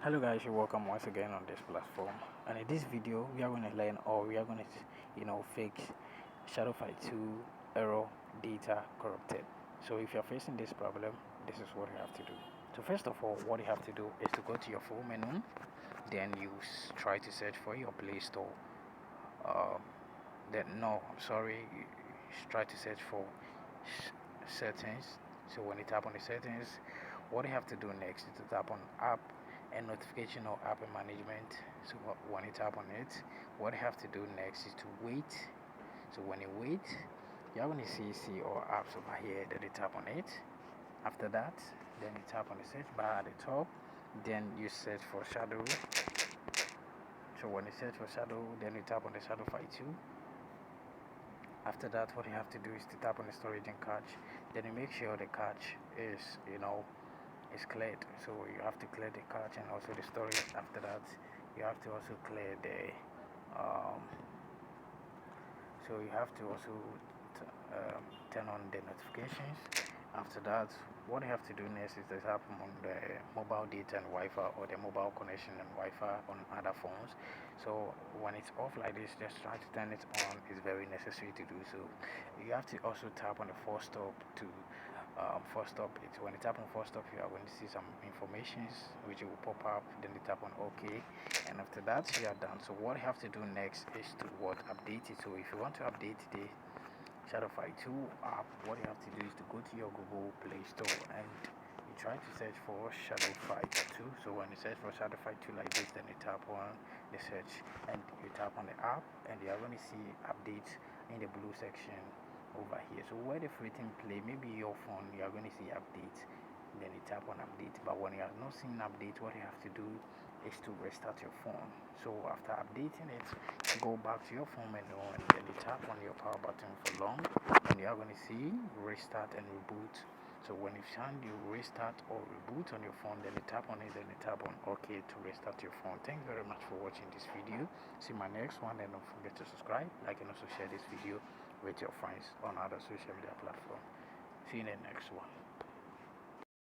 Hello guys, you're welcome once again on this platform. And in this video we are going to learn, or we are going to fix Shadowfi 2 error data corrupted. So if you're facing this problem, this is what you have to do. So first of all, what you have to do is to go to your full menu, then you try to search for your Play Store. Try to search for settings. So when you tap on the settings, what you have to do next is to tap on app and notification or app management. So when you tap on it, what you have to do next is to wait. So when you wait, you're going to see all apps over here. Then you tap on it. After that, then you tap on the search bar at the top, then you search for Shadow. So when you search for Shadow, then you tap on the Shadowfi 2. After that, what you have to do is to tap on the storage and cache. Then you make sure the cache is cleared. So you have to clear the cache and also the storage. After that, you have to also clear the turn on the notifications. After that, what you have to do next is to tap on the mobile data and Wi-Fi, or the mobile connection and Wi-Fi on other phones. So when it's off like this, just try to turn it on. It's very necessary to do so. You have to also tap on the force stop to force stop it. When you tap on force stop, you are going to see some informations which will pop up. Then you tap on OK, and after that you are done. So what you have to do next is to update it. So if you want to update the Shadowfi 2 app, what you have to do is to go to your Google Play Store and you try to search for Shadowfi 2. So when you search for Shadowfi 2 like this, then you tap on the search and you tap on the app, and you are going to see update in the blue section over here. So where the free thing play, maybe your phone, you are going to see update, then you tap on update. But when you are not seeing update, what you have to do is to restart your phone. So after updating it, go back to your phone menu and then you tap on your power button for long, and you are going to see restart and reboot. So when you find you restart or reboot on your phone, then you tap on it, then you tap on OK to restart your phone. Thanks very much for watching this video. See my next one, and don't forget to subscribe, like, and also share this video with your friends on other social media platforms. See you in the next one.